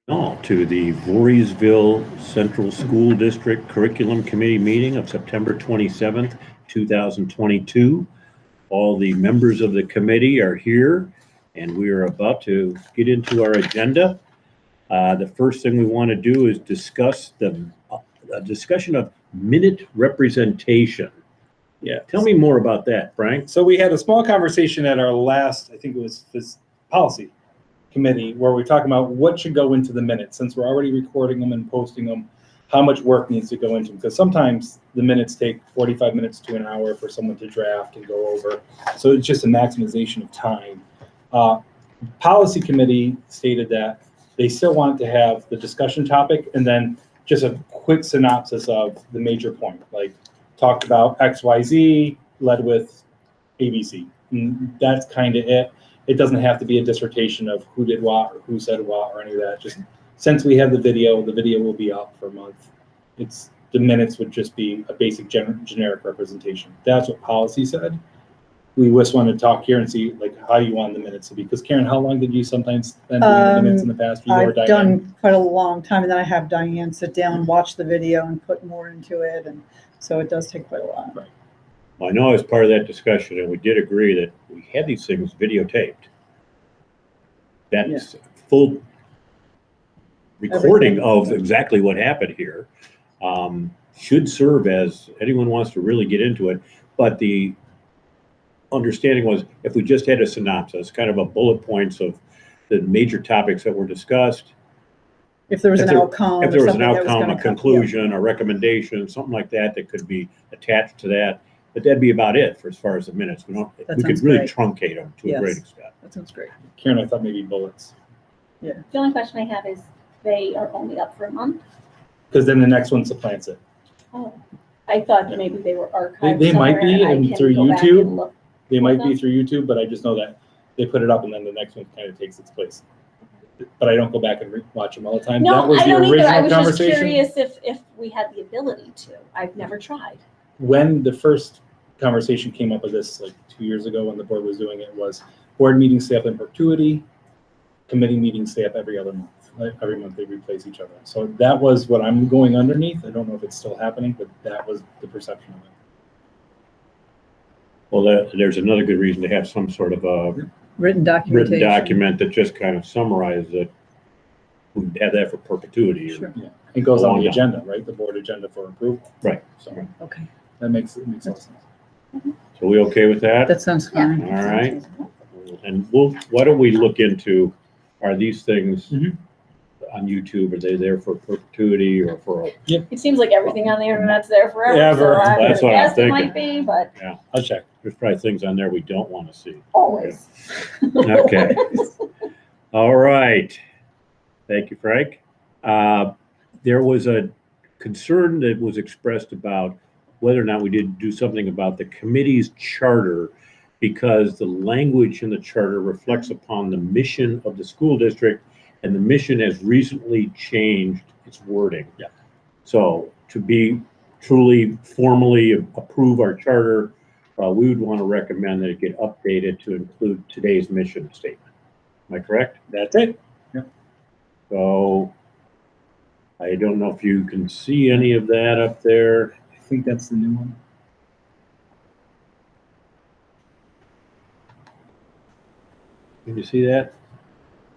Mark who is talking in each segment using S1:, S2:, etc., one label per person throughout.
S1: No, to the Voorheesville Central School District Curriculum Committee meeting of September 27th, 2022. All the members of the committee are here, and we are about to get into our agenda. The first thing we want to do is discuss a discussion of minute representation.
S2: Yeah.
S1: Tell me more about that, Frank.
S2: So we had a small conversation at our last, I think it was this policy committee, where we're talking about what should go into the minutes, since we're already recording them and posting them, how much work needs to go into them. Because sometimes the minutes take 45 minutes to an hour for someone to draft and go over. So it's just a maximization of time. Policy committee stated that they still want to have the discussion topic and then just a quick synopsis of the major point, like talked about XYZ, led with ABC. And that's kind of it. It doesn't have to be a dissertation of who did what or who said what or any of that. Just since we have the video will be up for a month. The minutes would just be a basic generic representation. That's what policy said. We just want to talk here and see like how you want the minutes to be. Because Karen, how long did you sometimes spend doing the minutes in the past?
S3: I've done quite a long time, and then I have Diane sit down, watch the video, and put more into it, and so it does take quite a while.
S2: Right.
S1: Well, I know as part of that discussion, and we did agree that we had these things videotaped. That's full recording of exactly what happened here. Should serve as anyone wants to really get into it. But the understanding was if we just had a synopsis, kind of a bullet points of the major topics that were discussed.
S3: If there was an outcome,
S1: if there was an outcome, a conclusion, a recommendation, something like that that could be attached to that. But that'd be about it for as far as the minutes. We could really truncate them to a great extent.
S3: That sounds great.
S2: Karen, I thought maybe bullets.
S3: Yeah.
S4: The only question I have is they are only up for a month?
S2: Because then the next one supplants it.
S4: Oh, I thought maybe they were archived.
S2: They might be,
S4: somewhere
S2: and
S4: I can
S2: through
S4: go back
S2: YouTube.
S4: and look.
S2: They might be through YouTube, but I just know that they put it up and then the next one kind of takes its place. But I don't go back and watch them all the time.
S4: No,
S2: that was
S4: I
S2: the
S4: don't either.
S2: original
S4: I was just
S2: conversation.
S4: curious if we had the ability to. I've never tried.
S2: When the first conversation came up with this, like 2 years ago when the board was doing it, was board meetings stay up in perpetuity, committee meetings stay up every other month. Every month they replace each other. So that was what I'm going underneath. I don't know if it's still happening, but that was the perception of it.
S1: Well, there's another good reason to have some sort of a
S3: Written documentation.
S1: written document that just kind of summarizes it. We'd have that for perpetuity.
S3: Sure.
S2: Yeah, it goes on the
S1: Long
S2: agenda, right? The board agenda for approval.
S1: Right.
S2: So
S3: Okay.
S2: that makes all sense.
S1: So we okay with that?
S3: That sounds fine.
S1: All right. And why don't we look into, are these things on YouTube, are they there for perpetuity or for?
S4: It seems like everything on the internet's there forever.
S2: Ever.
S4: So I
S1: That's what I'm
S4: guess it might be, but
S2: I'll check.
S1: There's probably things on there we don't want to see.
S4: always.
S1: Okay. All right. Thank you, Frank. There was a concern that was expressed about whether or not we did do something about the committee's charter, because the language in the charter reflects upon the mission of the school district, and the mission has recently changed its wording.
S2: Yeah.
S1: So to be truly formally approve our charter, we would want to recommend that it get updated to include today's mission statement. Am I correct?
S2: That's it.
S1: So I don't know if you can see any of that up there.
S2: I think that's the new one.
S1: Can you see that?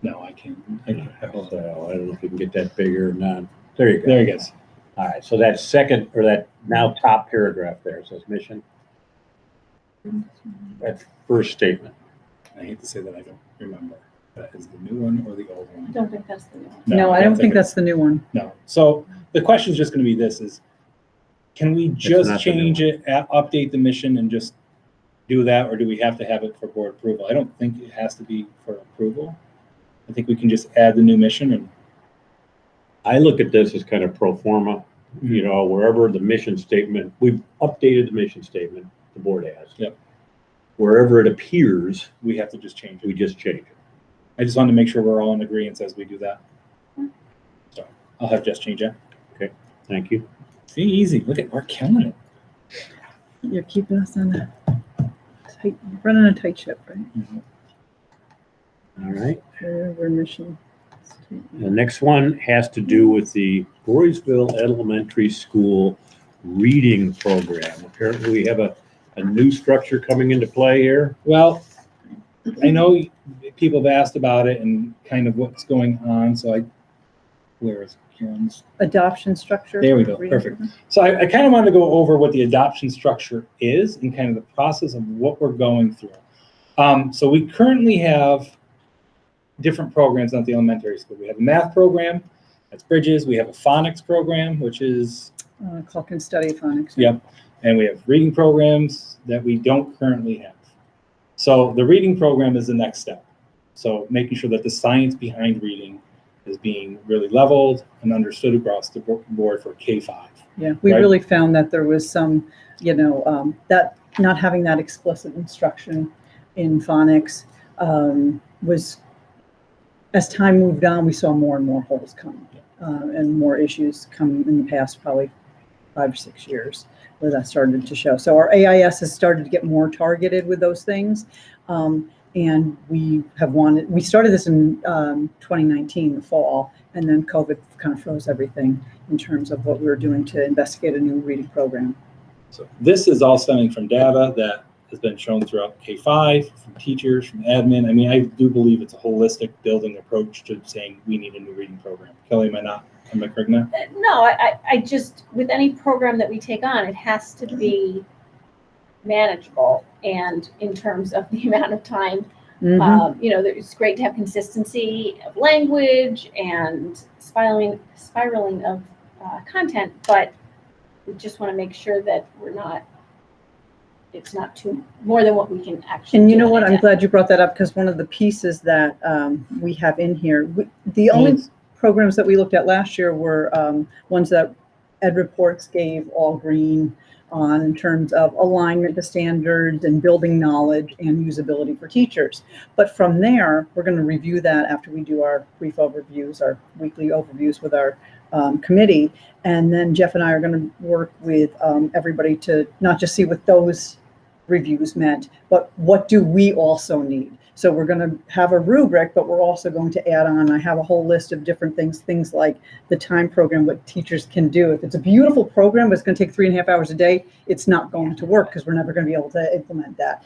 S2: No, I can't.
S1: So I don't know if you can get that bigger or not. There you go.
S2: There he goes.
S1: All right, so that second, or that now top paragraph there says mission. That first statement.
S2: I hate to say that I don't remember. That is the new one or the old
S4: I
S2: one?
S4: don't think that's the new one.
S3: No, I don't think that's the new one.
S2: No. So the question is just going to be this: is can we
S1: not
S2: just
S1: the
S2: change
S1: new
S2: it, update the mission, and just do that, or do we have to have it for board approval? I don't think it has to be for approval. I think we can just add the new mission and.
S1: I look at this as kind of pro forma, you know, wherever the mission statement, we've updated the mission statement, the board has.
S2: Yep.
S1: Wherever it appears,
S2: We have to just change it.
S1: we just change it.
S2: I just wanted to make sure we're all in agreement as we do that. So I'll have Jess change it.
S1: Thank you.
S2: See, easy. Look at, we're killing it.
S3: You're keeping us on a tight, running a tight ship, right?
S1: All right.
S3: We're mission
S1: The next one has to do with the Voorheesville Elementary School reading program. Apparently, we have a new structure coming into play here.
S2: Well, I know people have asked about it and kind of what's going on, so where is Karen's?
S3: Adoption structure.
S2: There we go,
S3: reading
S2: perfect.
S3: program.
S2: So I kind of wanted to go over what the adoption structure is and kind of the process of what we're going through. So we currently have different programs at the elementary school. We have a math program, that's Bridges. We have a phonics program, which is
S3: Clock and study phonics.
S2: Yep. And we have reading programs that we don't currently have. So the reading program is the next step. So making sure that the science behind reading is being really leveled and understood across the board for K-5.
S3: Yeah, we
S2: Right.
S3: really found that there was some, that not having that explicit instruction in phonics was, as time moved on, we saw more and more holes come and more issues come in the past probably 5 or 6 years where that started to show. So our AIS has started to get more targeted with those things. And we started this in 2019, the fall, and then COVID kind of froze everything in terms of what we were doing to investigate a new reading program.
S2: So this is all stemming from data that has been shown throughout K-5, from teachers, from admin. I mean, I do believe it's a holistic building approach to saying we need a new reading program. Kelly, am I correct now?
S4: No, I just, with any program that we take on, it has to be manageable. And in terms of the amount of time, it's great to have consistency of language and spiraling of content, but we just want to make sure that it's not too more than what we can actually.
S3: And you
S4: do
S3: know
S4: in
S3: what?
S4: a
S3: I'm
S4: day.
S3: glad you brought that up because one of the pieces that we have in here, the only programs that we looked at last year were ones that Ed Reports gave all green on in terms of alignment to standards and building knowledge and usability for teachers. But from there, we're going to review that after we do our brief overviews, our weekly overviews with our committee. And then Jeff and I are going to work with everybody to not just see what those reviews meant, but what do we also need? So we're going to have a rubric, but we're also going to add on, I have a whole list of different things like the time program, what teachers can do. If it's a beautiful program, but it's going to take 3.5 hours a day, it's not going to work because we're never going to be able to implement that.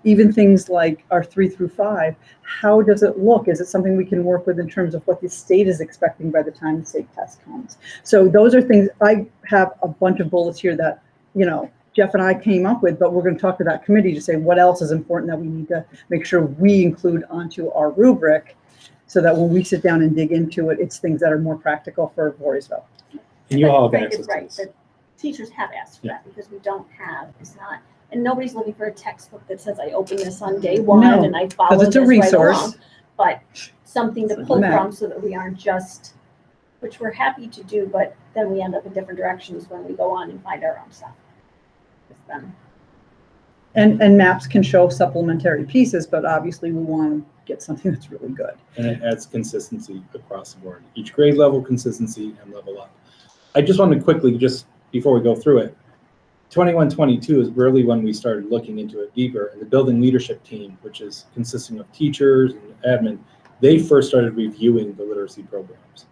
S3: Even things like our 3 through 5, how does it look? Is it something we can work with in terms of what the state is expecting by the time the state test comes? So those are things, I have a bunch of bullets here that, Jeff and I came up with, but we're going to talk to that committee to say what else is important that we need to make sure we include onto our rubric so that when we sit down and dig into it, it's things that are more practical for Voorheesville.
S2: And you all have
S4: Frank
S2: access
S4: is
S2: to
S4: right,
S2: this.
S4: that teachers have asked for that because we don't have, and nobody's looking for a textbook that says I open this on day one
S3: No,
S4: and I follow
S3: Because it's a
S4: this right
S3: resource.
S4: along. But something to pull
S3: Map.
S4: from so that we aren't just, which we're happy to do, but then we end up in different directions when we go on and find our own stuff.
S3: And maps can show supplementary pieces, but obviously we want to get something that's really good.
S2: And it adds consistency across the board. Each grade level consistency and level up. I just wanted to quickly, just before we go through it, 21-22 is really when we started looking into it deeper. And the building leadership team, which is consisting of teachers and admin, they first started reviewing the literacy programs.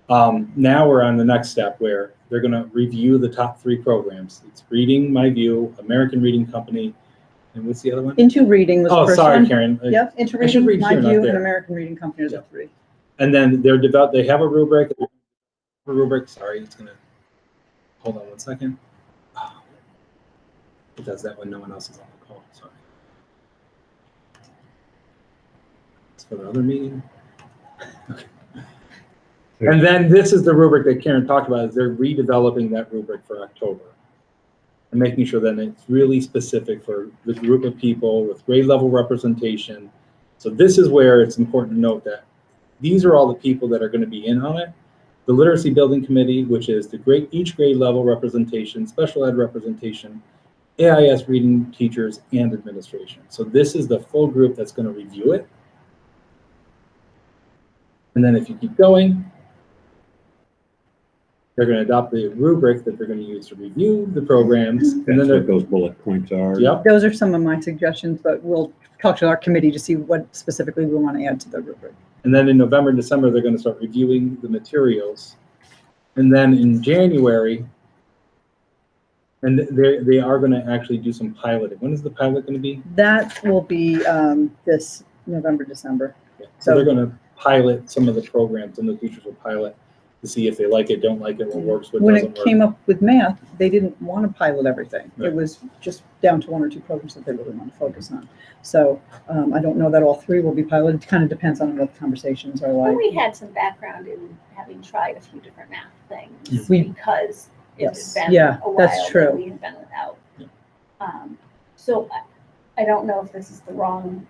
S2: Now we're on the next step where they're going to review the top 3 programs. It's Reading, My View, American Reading Company, and what's the other one?
S3: Into Reading was the
S2: Oh,
S3: first
S2: sorry,
S3: one.
S2: Karen.
S3: Yep, Into
S2: I should
S3: Reading,
S2: read
S3: My
S2: here, not
S3: View, and
S2: there.
S3: American Reading Company are the 3.
S2: And then they have a rubric. Sorry, it's gonna hold on one second. It does that when no one else is on the call. Sorry. It's for the other meeting. Okay. And then this is the rubric that Karen talked about. Is they're redeveloping that rubric for October and making sure that it's really specific for the group of people with grade level representation. So this is where it's important to note that these are all the people that are going to be in on it. The Literacy Building Committee, which is each grade level representation, special ed representation, AIS reading teachers, and administration. So this is the full group that's going to review it. And then if you keep going, they're going to adopt the rubric that they're going to use to review the programs. And then
S1: That's what those bullet points are.
S2: Yep.
S3: Those are some of my suggestions, but we'll talk to our committee to see what specifically we want to add to the rubric.
S2: And then in November and December, they're going to start reviewing the materials. And then in January, and they are going to actually do some piloting. When is the pilot going to be?
S3: That will be this November, December.
S2: So they're going to pilot some of the programs, and the teachers will pilot to see if they like it, don't like it, what works, what
S3: When
S2: doesn't
S3: it
S2: work.
S3: came up with math, they didn't want to pilot everything.
S2: Right.
S3: It was just down to 1 or 2 programs that they really want to focus on. So I don't know that all 3 will be piloted. It kind of depends on what the conversations are
S4: Well,
S3: like.
S4: we had some background in having tried a few different math things
S3: We-
S4: because it had
S3: Yes.
S4: been
S3: Yeah,
S4: a while
S3: that's
S4: that
S3: true.
S4: we had been without. So I don't know if this is the wrong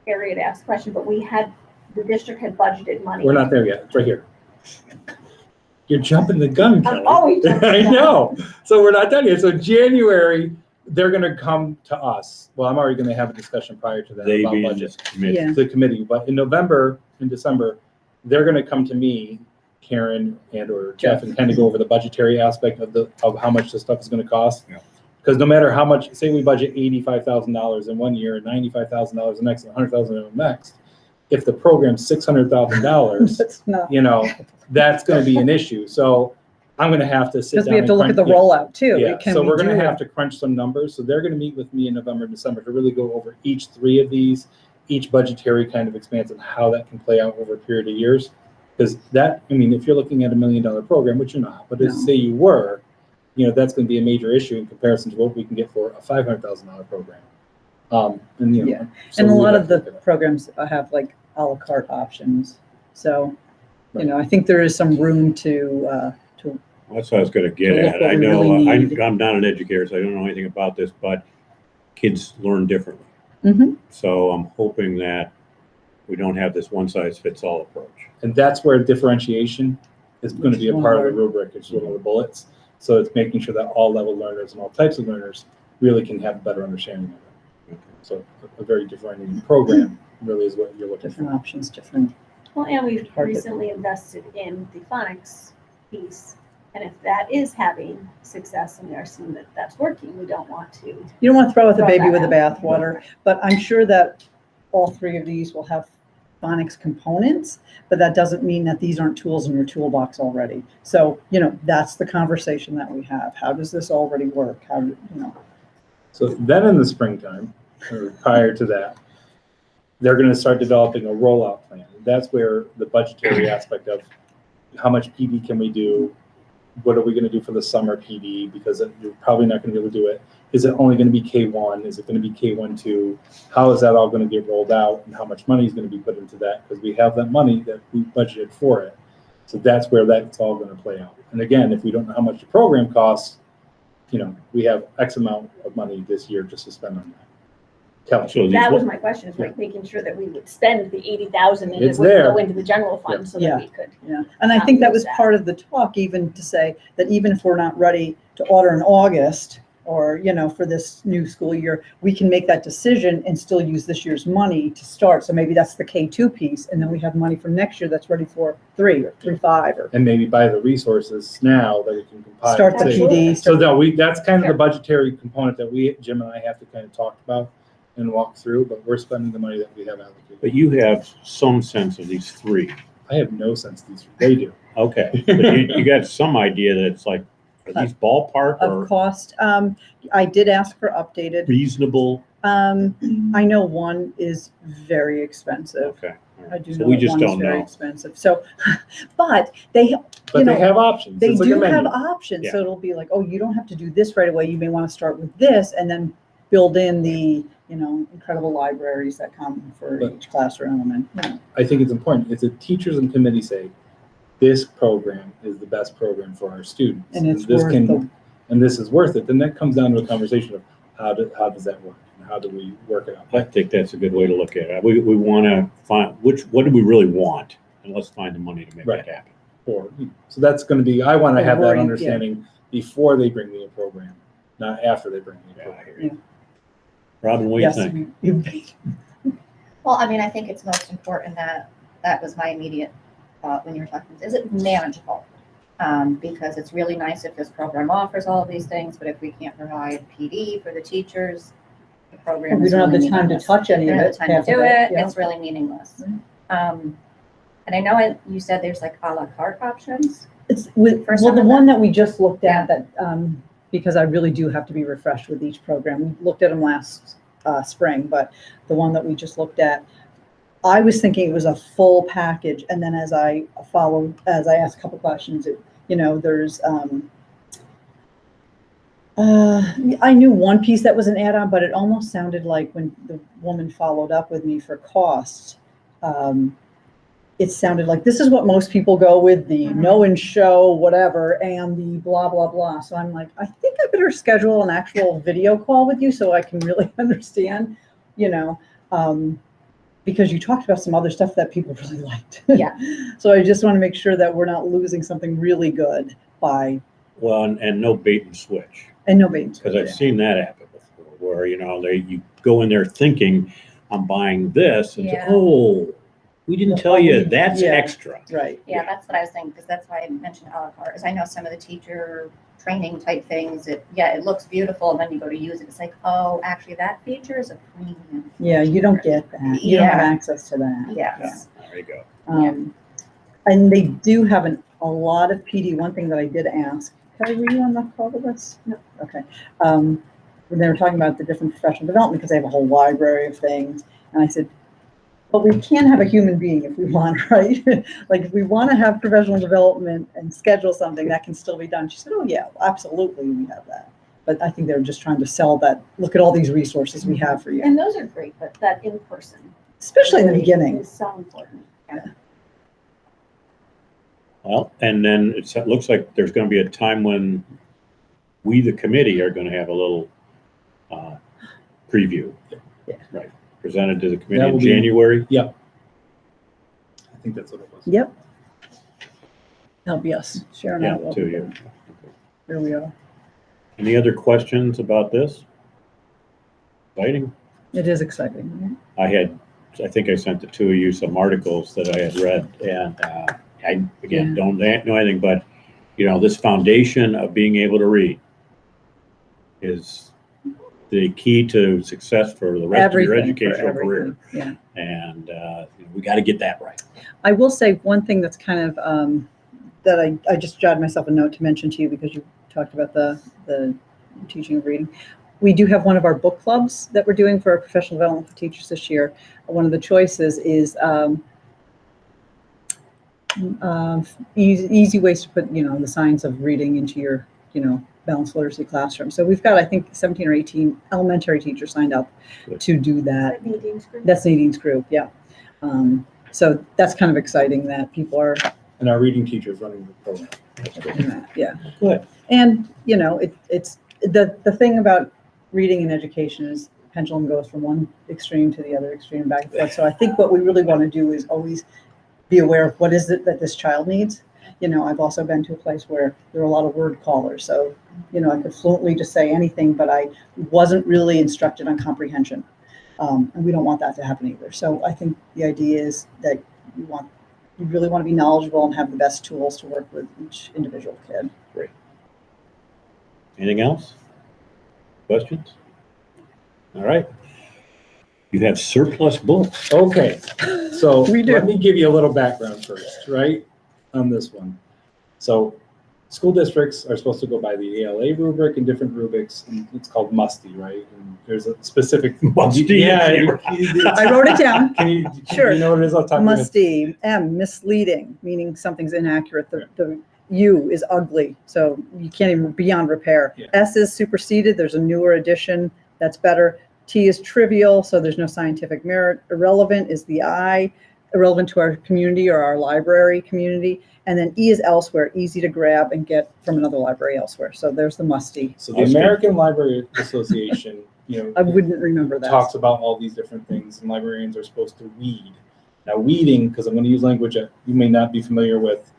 S4: area to ask the question, but the district had budgeted money.
S2: We're not there yet. It's right here. You're jumping the gun,
S4: I'm
S2: Kelly.
S4: always jumping the
S2: I
S4: gun.
S2: know. So we're not done yet. So January, they're going to come to us. Well, I'm already going to have a discussion prior to that
S1: They
S2: about
S1: being
S2: budget.
S1: this committee.
S3: Yeah.
S2: The committee, but in November and December, they're going to come to me, Karen or Jeff, and kind of go over the budgetary aspect of how much this stuff is going to cost.
S1: Yeah.
S2: Because no matter how much, say we budget $85,000 in one year, $95,000 the next, and $100,000 the next, if the program's $600,000,
S3: That's not,
S2: that's going to be an issue. So I'm going to have to sit
S3: because
S2: down.
S3: we have to look at the rollout too.
S2: Yeah,
S3: Can
S2: so
S3: we
S2: we're going
S3: do
S2: to
S3: that?
S2: have to crunch some numbers. So they're going to meet with me in November and December to really go over each 3 of these, each budgetary kind of expanse and how that can play out over a period of years. Because that, I mean, if you're looking at $1 million program, which you're not, but
S3: No.
S2: say you were, that's going to be a major issue in comparison to what we can get for a $500,000 program.
S3: Yeah.
S2: So
S3: And a
S2: we
S3: lot
S2: have
S3: of
S2: to
S3: the
S2: look at it.
S3: programs have like a la carte options. So, I think there is some room to
S1: That's what I was gonna get
S3: To look
S1: at.
S3: what
S1: I
S3: we
S1: know,
S3: really need.
S1: I'm not an educator, so I don't know anything about this, but kids learn differently.
S3: Mhm.
S1: So I'm hoping that we don't have this one-size-fits-all approach.
S2: And that's where differentiation is going to be a
S3: Which is
S2: part of
S3: one
S2: the
S3: of
S2: rubric. It's one of the bullets. So it's making sure that all level learners and all types of learners really can have a better understanding of it. So a very differentiating program really is what you're looking
S3: different
S2: for.
S3: options, different.
S4: Well, and we've
S3: Target.
S4: recently invested in the phonics piece. And if that is having success and we are seeing that that's working, we don't want to.
S3: You don't want to throw out the
S4: Throw
S3: baby
S4: that
S3: with the
S4: out.
S3: bathwater, but I'm sure that all 3 of these will have phonics components, but that doesn't mean that these aren't tools in your toolbox already. So, that's the conversation that we have. How does this already work?
S2: So then in the springtime, or prior to that, they're going to start developing a rollout plan. That's where the budgetary aspect of how much PD can we do? What are we going to do for the summer PD? Because you're probably not going to be able to do it. Is it only going to be K1? Is it going to be K1, 2? How is that all going to get rolled out? And how much money is going to be put into that? Because we have that money that we budgeted for it. So that's where that's all going to play out. And again, if we don't know how much the program costs, we have X amount of money this year just to spend on that. Kelly.
S1: So these
S4: That was
S1: wa-
S4: my question, is like making sure that we would spend the 80,000 and it
S2: It's
S4: would
S2: there.
S4: go into the general fund so
S3: Yeah.
S4: that we could.
S3: Yeah, and I think that was
S4: Use that.
S3: part of the talk, even to say that even if we're not ready to order in August or, for this new school year, we can make that decision and still use this year's money to start. So maybe that's the K2 piece, and then we have money for next year that's ready for 3 or 3.5 or
S2: And maybe buy the resources now that we can compile.
S3: start the
S2: and say-
S3: PD.
S2: So
S3: start-
S2: no, that's kind of
S4: Sure.
S2: the budgetary component that Jim and I have to kind of talk about and walk through, but we're spending the money that we have allocated.
S1: But you have some sense of these 3.
S2: I have no sense they do.
S1: Okay, but you got some idea that it's like, are these ballpark
S3: Of
S1: or
S3: cost, I did ask for updated.
S1: reasonable?
S3: I know one is very expensive.
S1: Okay. all
S3: I
S1: right.
S3: do
S1: So
S3: know
S1: we
S3: that
S1: just
S3: one is
S1: don't
S3: very
S1: know.
S3: expensive. So, but they,
S2: But
S3: You
S2: they
S3: know,
S2: have options.
S3: they
S2: It's like a
S3: do have
S2: menu.
S3: options.
S1: Yeah.
S3: So it'll be like, oh, you don't have to do this right away. You may want to start with this and then build in the, incredible libraries that come for
S2: But-
S3: each classroom and,
S2: I think it's important. It's a teachers and committee say, this program is the best program for our students.
S3: and it's
S2: this
S3: worth
S2: and this is worth it. Then that comes down to a conversation of how does that work? And how do we work it out?
S1: I think that's a good way to look at it. We want to find what do we really want, and let's find the money to make
S2: Right.
S1: that happen.
S2: So that's going to be, I want to have that
S3: Already, yeah.
S2: understanding before they bring me a program, not after they bring me a
S1: Yeah, I
S2: program.
S1: hear you. Robin, what do you
S3: yes,
S1: think?
S5: Well, I mean, I think it's most important that was my immediate thought when you were talking, is it manageable? Because it's really nice if this program offers all of these things, but if we can't provide PD for the teachers, the program
S3: We
S5: is
S3: don't have
S5: really
S3: the time to
S5: meaningless.
S3: touch any
S5: We
S3: of
S5: don't
S3: it.
S5: have the time
S3: half
S5: to
S3: of
S5: do it,
S3: yeah.
S5: it's really meaningless. And I know you said there's like a la carte options.
S3: It's with,
S5: For
S3: well,
S5: some
S3: the
S5: of
S3: one
S5: them?
S3: that we just looked at that, because I really do have to be refreshed with each program. We looked at them last spring, but the one that we just looked at, I was thinking it was a full package. And then as I asked a couple questions, there's, I knew one piece that was an add-on, but it almost sounded like when the woman followed up with me for cost, it sounded like this is what most people go with, the know and show, whatever, and the blah, blah, blah. So I'm like, I think I better schedule an actual video call with you so I can really understand, because you talked about some other stuff that people really liked.
S5: Yeah.
S3: So I just want to make sure that we're not losing something really good by,
S1: Well, and no bait and switch,
S3: and no bait.
S1: because I've seen that happen before, where, you go in there thinking, I'm buying this, and
S5: Yeah.
S1: oh, we didn't tell you that's
S3: Yeah.
S1: extra.
S3: Right.
S5: Yeah, that's what I was thinking, because that's why I mentioned a la carte, is I know some of the teacher training type things, it looks beautiful, and then you go to use it, it's like, oh, actually, that feature is a premium.
S3: Yeah, you don't get that. You don't have
S5: Yeah.
S3: access to that.
S5: Yes.
S1: There you go.
S3: And they do have a lot of PD. One thing that I did ask, were you on the call with us? No. Okay. When they were talking about the different professional development, because they have a whole library of things. And I said, but we can have a human being if we want, right? Like if we want to have professional development and schedule something, that can still be done. She said, oh yeah, absolutely, we have that. But I think they're just trying to sell that. Look at all these resources we have for you,
S4: And those are great, but that in person.
S3: especially in the
S4: really
S3: beginning.
S4: is so important.
S1: Well, and then it looks like there's going to be a time when we, the committee, are going to have a little preview.
S3: Yeah.
S1: Right. Presented to the
S2: That
S1: committee
S2: will
S1: in
S2: be-
S1: January.
S2: I think that's what it was.
S3: Yep. That'll be us sharing
S1: Yeah,
S3: out what
S1: to
S3: we
S1: you.
S3: do. Here we are.
S1: Any other questions about this? Exciting.
S3: It is exciting. Right?
S1: I think I sent the two of you some articles that I had read, and I, again, don't know anything, but, this foundation of being able to read is the key to success for the rest of your
S3: Everything for
S1: educational career.
S3: everything. Yeah.
S1: And we got to get that right.
S3: I will say one thing that's kind of that I just jotted myself a note to mention to you because you talked about the teaching of reading. We do have one of our book clubs that we're doing for our professional development for teachers this year. One of the choices is easy ways to put the science of reading into your balanced literacy classroom. So we've got, I think, 17 or 18 elementary teachers signed up to do that.
S4: Nadine's group.
S3: That's Nadine's group, yeah. So that's kind of exciting that people are
S2: And our reading teacher's running the program.
S3: doing that, yeah.
S1: Good.
S3: And, it's the thing about reading in education is pendulum goes from one extreme to the other extreme back and forth. So I think what we really want to do is always be aware of what is it that this child needs. I've also been to a place where there are a lot of word callers. So, I could fluently just say anything, but I wasn't really instructed on comprehension. And we don't want that to happen either. So I think the idea is that you really want to be knowledgeable and have the best tools to work with each individual kid.
S1: Great. Anything else? Questions? All right. You have surplus books.
S2: Okay, so
S3: We do.
S2: let me give you a little background first, right, on this one. So school districts are supposed to go by the ALA rubric and different rubrics, and it's called MUSTY, right? And there's a specific.
S1: MUSTY.
S2: Yeah.
S3: I wrote it down.
S2: Can you,
S3: Sure.
S2: you know what it is? I'll talk
S3: Must be misleading, meaning something's inaccurate. The U is ugly, so you can't even beyond repair.
S2: Yeah.
S3: S is superseded. There's a newer edition that's better. T is trivial, so there's no scientific merit. Irrelevant is the I, irrelevant to our community or our library community. And then E is elsewhere, easy to grab and get from another library elsewhere. So there's the musty.
S2: So the American Library Association,
S3: I wouldn't remember that.
S2: talks about all these different things, and librarians are supposed to weed. Now, weeding, because I'm going to use language that you may not be familiar with,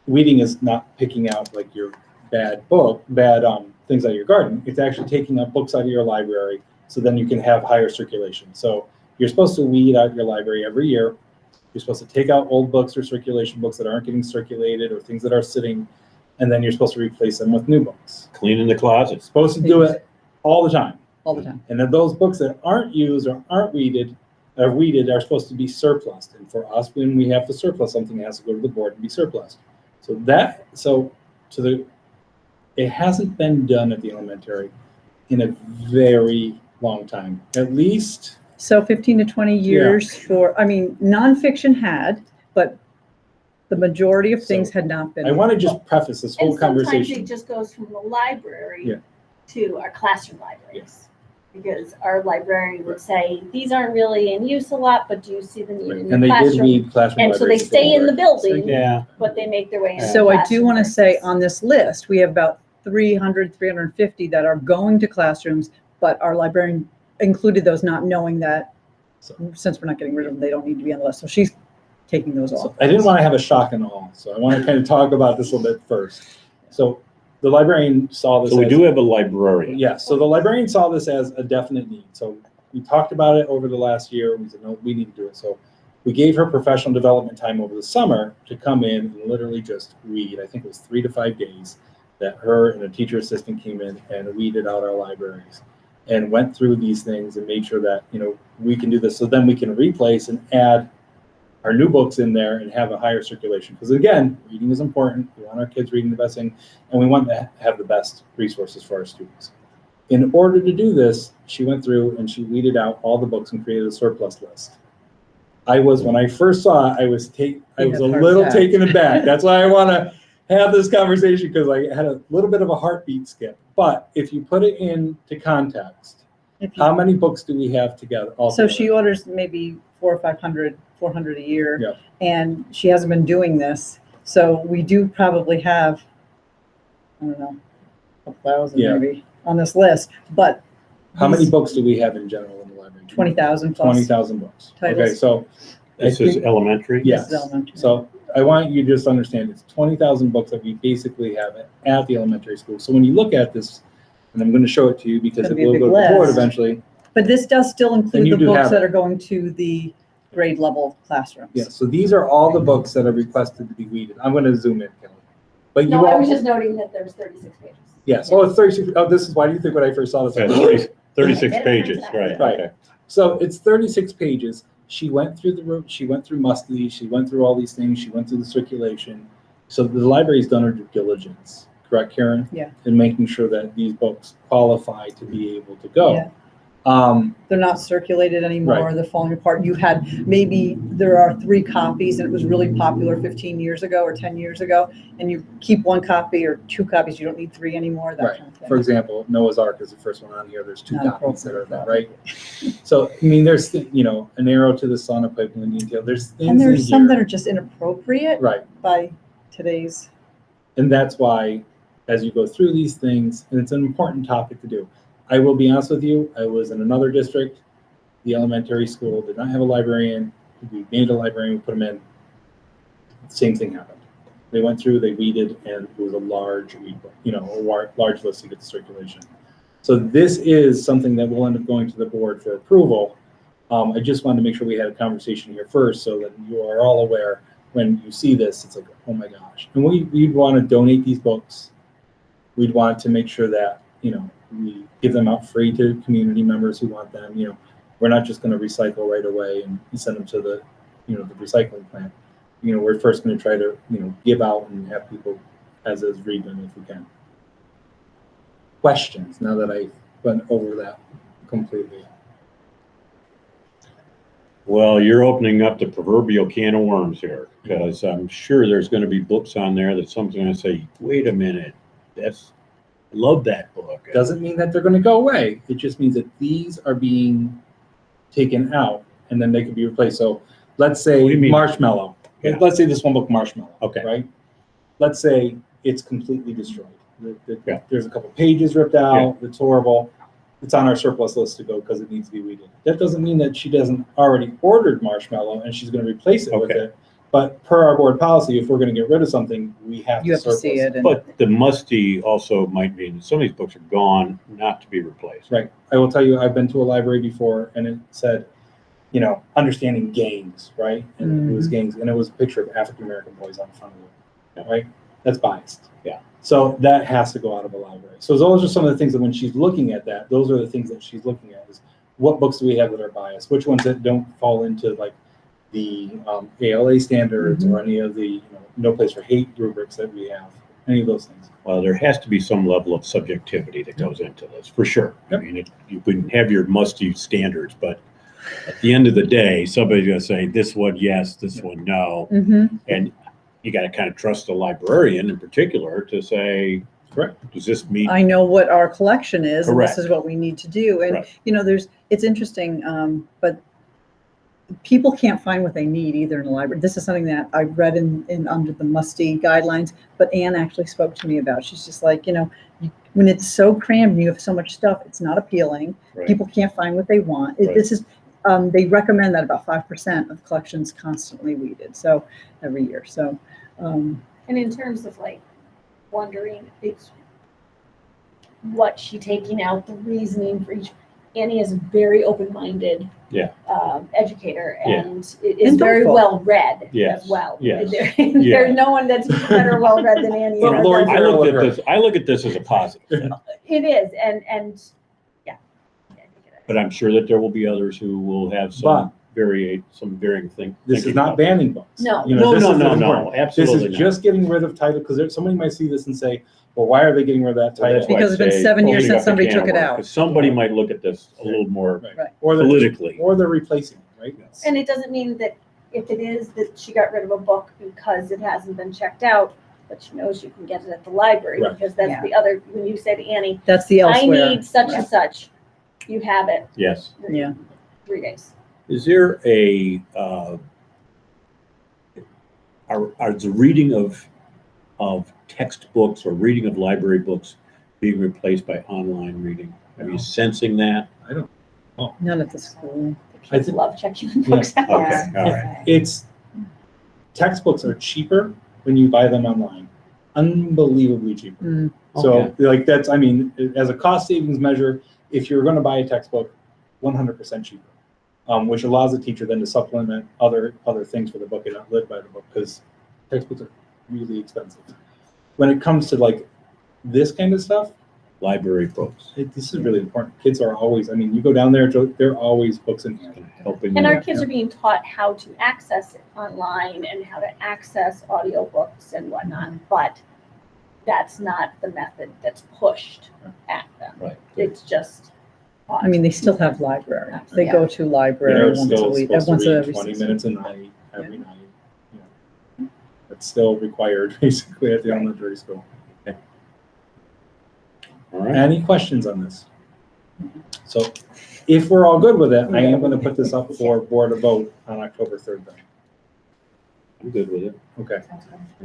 S2: weeding is not picking out like your bad things out of your garden. It's actually taking out books out of your library so then you can have higher circulation. So you're supposed to weed out your library every year. You're supposed to take out old books or circulation books that aren't getting circulated or things that are sitting, and then you're supposed to replace them with new books.
S1: Cleaning the closets.
S2: Supposed to do it all the time.
S3: All the time.
S2: And then those books that aren't used or aren't weeded, are weeded are supposed to be surplus. And for us, when we have to surplus something, it has to go to the board and be surplus. It hasn't been done at the elementary in a very long time, at least.
S3: So 15 to 20 years nonfiction had, but the majority of things had not been.
S2: I want to just preface this whole
S4: And sometimes
S2: conversation.
S4: it just goes from the library
S2: Yeah.
S4: to our classroom libraries. Because our librarian would say, these aren't really in use a lot, but do you see the need in
S2: And
S4: the
S2: they did
S4: classroom?
S2: read classroom
S4: And so they
S2: libraries
S4: stay in the
S2: before.
S4: building,
S1: Yeah.
S4: but they make their way into the
S3: So I do
S4: classroom
S3: want to say
S4: libraries.
S3: on this list, we have about 350 that are going to classrooms, but our librarian included those not knowing that since we're not getting rid of them, they don't need to be on the list. So she's taking those
S2: So
S3: off.
S2: I didn't want to have a shock and awe, so I want to kind of talk about this a little bit first. So the librarian saw this.
S1: So we
S2: as-
S1: do have a librarian.
S2: Yeah, so the librarian saw this as a definite need. So we talked about it over the last year. We said, no, we need to do it. So we gave her professional development time over the summer to come in and literally just read. I think it was 3 to 5 days that her and a teacher assistant came in and weeded out our libraries and went through these things and made sure that, we can do this. So then we can replace and add our new books in there and have a higher circulation. Because again, reading is important. We want our kids reading the best thing, and we want to have the best resources for our students. In order to do this, she went through and she weeded out all the books and created a surplus list. When I first saw it, I was a little taken aback. That's why I want to have this conversation, because I had a little bit of a heartbeat skip. But if you put it into context, how many books do we have together?
S3: So she orders maybe 400 or 500, 400 a year,
S2: Yeah.
S3: and she hasn't been doing this. So we do probably have, I don't know, a thousand
S2: Yeah.
S3: maybe on this list, but
S2: How many books do we have in general in the library?
S3: 20,000 plus.
S2: 20,000 books.
S3: Titles.
S2: Okay, so
S1: This is elementary?
S2: yes.
S3: This is elementary.
S2: So I want you to just understand it's 20,000 books that we basically have at the elementary school. So when you look at this, and I'm going to show it to you because
S3: It's
S2: it
S3: gonna be a
S2: will
S3: big
S2: go to the board
S3: list.
S2: eventually.
S3: But this does still
S2: And
S3: include
S2: you
S3: the
S2: do
S3: books
S2: have
S3: that
S2: it.
S3: are going to the grade level classrooms.
S2: Yeah, so these are all the books that are requested to be weeded. I'm going to zoom in, Kelly. But
S4: No,
S2: you
S4: I
S2: all,
S4: was just noting that there's 36 pages.
S2: yes, oh, it's 36. Oh, this is, why do you think when I first saw this?
S1: Yeah, 36 pages, right,
S2: Right.
S1: okay.
S2: So it's 36 pages. She went through the room, she went through Musty, she went through all these things, she went through the circulation. So the library's done her due diligence, correct, Karen?
S3: Yeah.
S2: In making sure that these books qualify to be able to go.
S3: Yeah.
S2: Um,
S3: They're not circulated anymore,
S2: Right.
S3: they're falling apart. There are 3 copies and it was really popular 15 years ago or 10 years ago, and you keep 1 copy or 2 copies, you don't need 3 anymore, that
S2: Right.
S3: kind of thing.
S2: For example, Noah's Ark is the first one on here. There's 2
S3: Not
S2: copies that are
S3: appropriate.
S2: there, right? So, I mean, there's, An Arrow to the Sun, a Pipe in Indian Tail. There's things
S3: And
S2: in
S3: there's some that
S2: here.
S3: are just inappropriate
S2: Right.
S3: by today's.
S2: And that's why, as you go through these things, and it's an important topic to do. I will be honest with you, I was in another district. The elementary school did not have a librarian. We made a librarian, we put them in. Same thing happened. They went through, they weeded, and it was a large weed book, a large list to get the circulation. So this is something that will end up going to the board for approval. I just wanted to make sure we had a conversation here first so that you are all aware when you see this, it's like, oh my gosh. And we'd want to donate these books. We'd want to make sure that, we give them out free to community members who want them. We're not just going to recycle right away and send them to the, the recycling plant. We're first going to try to, give out and have people as is read them if we can. Questions, now that I went over that completely.
S1: Well, you're opening up the proverbial can of worms here, because I'm sure there's going to be books on there that someone's going to say, wait a minute, I love that book.
S2: Doesn't mean that they're going to go away. It just means that these are being taken out and then they can be replaced. So let's say
S1: What do you mean?
S2: Marshmallow.
S1: Yeah.
S2: Let's say this one book, Marshmallow.
S1: Okay.
S2: Right? Let's say it's completely destroyed.
S1: Yeah.
S2: There's a couple pages ripped out. It's horrible. It's on our surplus list to go because it needs to be weeded. That doesn't mean that she doesn't already ordered Marshmallow and she's going to replace it with
S1: Okay.
S2: it. But per our board policy, if we're going to get rid of something, we have
S3: You have to
S2: surplus
S3: see it. And
S1: But the musty also might mean that some of these books are gone, not to be replaced.
S2: Right. I will tell you, I've been to a library before and it said, understanding gangs, right? And it was gangs, and it was a picture of African-American boys on the front of it, right? That's biased.
S1: Yeah.
S2: So that has to go out of a library. So those are some of the things that when she's looking at that, those are the things that she's looking at is what books do we have that are biased? Which ones that don't fall into like the ALA standards or any of the no place for hate rubrics that we have? Any of those things?
S1: Well, there has to be some level of subjectivity that goes into this, for sure.
S2: Yep.
S1: I mean, you can have your must-use standards, but at the end of the day, somebody's going to say this one yes, this one no, and you got to kind of trust the librarian in particular to say,
S2: Correct.
S1: does this meet?
S3: I know what our collection is, and
S1: Correct.
S3: this is what we need to do. And,
S1: Right.
S3: it's interesting, but people can't find what they need either in the library. This is something that I read in under the musty guidelines, but Anne actually spoke to me about. She's just like, when it's so crammed and you have so much stuff, it's not appealing.
S1: Right.
S3: People can't find what they want.
S1: Right.
S3: This is, they recommend that about 5% of collections constantly weeded, so every year. So,
S4: And in terms of like wondering what she taking out, the reasoning for each, Annie is a very open-minded educator and is
S3: And
S4: very
S3: thoughtful.
S4: well read
S1: Yes,
S4: as well.
S1: yes.
S4: There's no one that's better well read than Annie.
S2: But
S4: in our
S2: Lori,
S4: department.
S1: I look at this as a positive,
S4: It is, and yeah. I think it is.
S1: but I'm sure that there will be others who will have some varying things.
S2: This is not banning books.
S4: No.
S2: You know,
S1: No,
S2: this
S1: no,
S2: is
S1: no,
S2: important.
S1: no,
S2: This
S1: absolutely
S2: is
S1: not.
S2: just getting rid of title, because somebody might see this and say, well, why are they getting rid of that
S1: Well,
S2: title?
S1: that's why I
S3: Because it's been
S1: say
S3: 7 years
S1: opening
S3: since
S1: up a
S3: somebody
S1: can
S3: took
S1: of
S3: it
S1: worms,
S3: out.
S1: 'cause somebody might look at this a little more
S2: Right. Or they're,
S1: politically.
S2: or they're replacing it, right?
S4: And it doesn't mean that if it is that she got rid of a book because it hasn't been checked out, but she knows you can get it at the library,
S2: Right.
S4: because that's
S3: Yeah.
S4: the other, when you say to Annie,
S3: that's the
S4: I
S3: elsewhere.
S4: need such and such, you have it
S1: Yes.
S3: Yeah.
S4: 3 days.
S1: Is there a, are the reading of textbooks or reading of library books being replaced by online reading? Are you sensing that?
S2: I don't.
S3: Not at the school.
S4: The kids love checking the
S2: Yeah.
S4: books out.
S1: Okay, all right.
S2: It's, textbooks are cheaper when you buy them online. Unbelievably cheaper.
S3: Mm.
S2: So
S1: Okay.
S2: like that's, I mean, as a cost savings measure, if you're going to buy a textbook, 100% cheaper, which allows the teacher then to supplement other things for the book and not live by the book, because textbooks are really expensive. When it comes to like this kind of stuff,
S1: Library books.
S2: this is really important. Kids are always, I mean, you go down there, there are always books in hand.
S1: Helping
S4: And
S1: them.
S4: our kids are being taught how to access it online and how to access audiobooks and whatnot, but that's not the method that's pushed at them.
S1: Right.
S4: It's just taught.
S3: I mean, they still have library. They
S4: Yeah.
S3: go to library
S2: They're
S3: once a
S2: still
S3: week,
S2: supposed
S3: once
S2: to read
S3: every
S2: 20
S3: 6
S2: minutes a night, every night. You know. It's still required basically at the elementary school.
S1: All right.
S2: Any questions on this? So if we're all good with it, I am going to put this up for board to vote on October 3rd then.
S1: I'm good with it.
S2: Okay.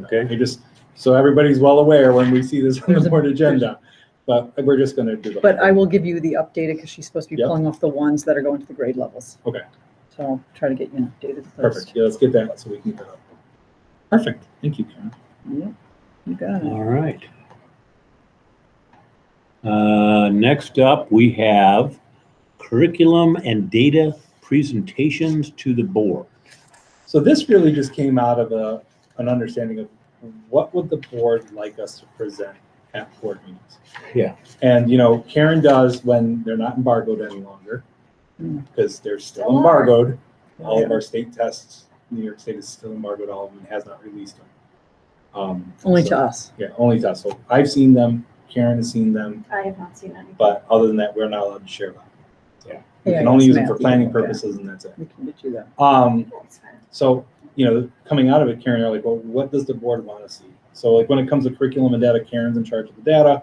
S1: Okay.
S2: I just, so everybody's well aware when we see this on the board agenda, but we're just going to do the.
S3: But I will give you the updated, because she's supposed to be
S2: Yep.
S3: pulling off the ones that are going to the grade levels.
S2: Okay.
S3: So I'll try to get you an updated list.
S2: Perfect. Yeah, let's get that so we can get it up. Perfect. Thank you, Karen.
S3: Yep, you got it.
S1: All right. Next up, we have curriculum and data presentations to the board.
S2: So this really just came out of an understanding of what would the board like us to present at board meetings.
S1: Yeah.
S2: And, Karen does when they're not embargoed any longer, because they're still
S4: Still are.
S2: embargoed. All of our state tests, New York State is still embargoed, all of them, has not released them.
S3: Only
S2: So-
S3: to us.
S2: Yeah, only to us. So I've seen them, Karen has seen them,
S4: I have not seen any.
S2: but other than that, we're not allowed to share them. So
S1: Yeah.
S2: we
S3: Yeah,
S2: can only
S3: yes,
S2: use them
S3: ma'am.
S2: for planning
S3: Yeah.
S2: purposes, and that's it.
S3: We can get you that.
S4: That's fine.
S2: So, coming out of it, Karen, you're like, well, what does the board want to see? So like when it comes to curriculum and data, Karen's in charge of the data.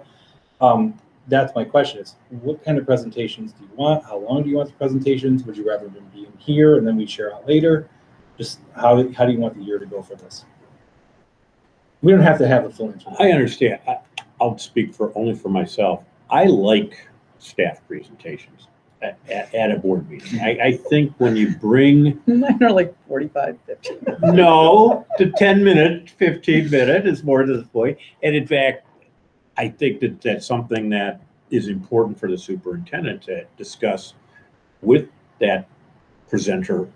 S2: That's my question is, what kind of presentations do you want? How long do you want the presentations? Would you rather them be in here and then we share out later? Just how do you want the year to go for this? We don't have to have a full answer.
S1: I understand. I'll speak only for myself. I like staff presentations at a board meeting. I think when you bring,
S3: Mine are like 45, 50.
S1: no, to 10-minute, 15-minute is more to the point. And in fact, I think that that's something that is important for the superintendent to discuss with that presenter,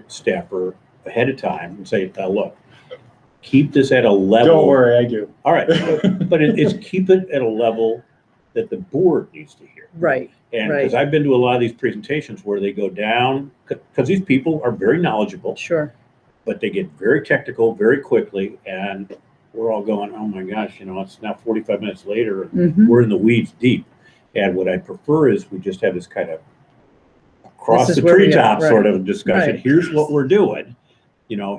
S1: staffer ahead of time and say, look, keep this at a level.
S2: Don't worry, I do.
S1: All right, but it's keep it at a level that the board needs to hear.
S3: Right,
S1: And
S3: right.
S1: because I've been to a lot of these presentations where they go down, because these people are very knowledgeable,
S3: Sure.
S1: but they get very technical very quickly, and we're all going, oh my gosh, it's now 45 minutes later, and
S3: Mhm.
S1: we're in the weeds deep. And what I prefer is we just have this kind of across
S3: This is
S1: the
S3: where we are,
S1: treetop sort
S3: right,
S1: of discussion.
S3: right.
S1: Here's what we're doing.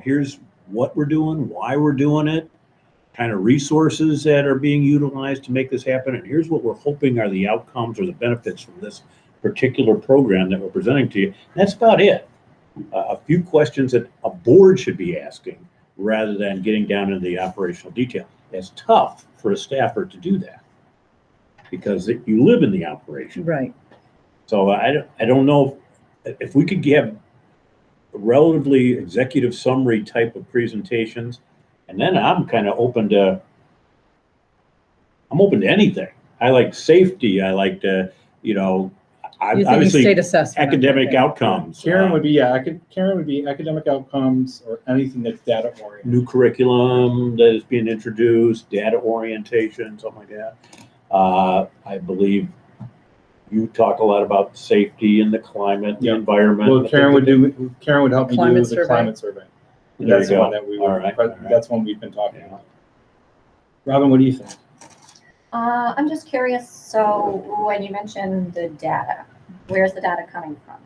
S1: Here's what we're doing, why we're doing it, kind of resources that are being utilized to make this happen, and here's what we're hoping are the outcomes or the benefits from this particular program that we're presenting to you. That's about it. A few questions that a board should be asking rather than getting down into the operational detail. It's tough for a staffer to do that because you live in the operation.
S3: Right.
S1: So I don't know if we could get relatively executive summary type of presentations, and then I'm kind of open to anything. I like safety. I like to,
S3: You think
S1: obviously
S3: state assessment?
S1: academic
S3: okay.
S1: outcomes.
S2: Karen would be academic outcomes or anything that's data oriented.
S1: New curriculum that is being introduced, data orientation, something like that. I believe you talk a lot about safety and the climate, the environment.
S2: Well, Karen would help me do
S3: Climate
S2: the
S3: survey.
S2: climate survey. And
S1: There
S2: that's
S1: you
S2: the
S1: go.
S2: one that we
S1: All
S2: were,
S1: right, all right.
S2: that's one we've been talking about. Robin, what do you think?
S5: I'm just curious, so when you mentioned the data, where's the data coming from?